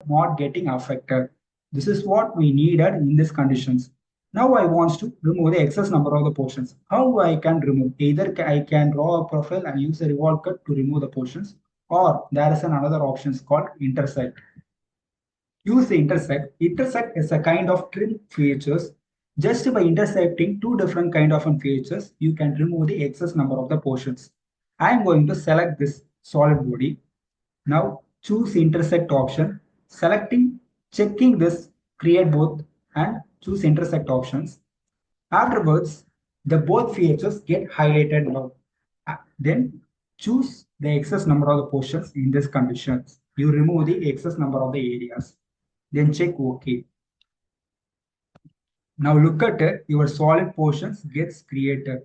not getting affected. This is what we needed in these conditions. Now I want to remove the excess number of the portions. How I can remove? Either I can draw a profile and use a revolve cut to remove the portions, or there is another option called intersect. Use the intersect. Intersect is a kind of trim features. Just by intersecting two different kind of features, you can remove the excess number of the portions. I am going to select this solid body. Now choose intersect option. Checking this create both and choose intersect options. Afterwards, the both features get highlighted now. Then choose the excess number of the portions in these conditions. You remove the excess number of the areas. Then check OK. Now look at it, your solid portions gets created.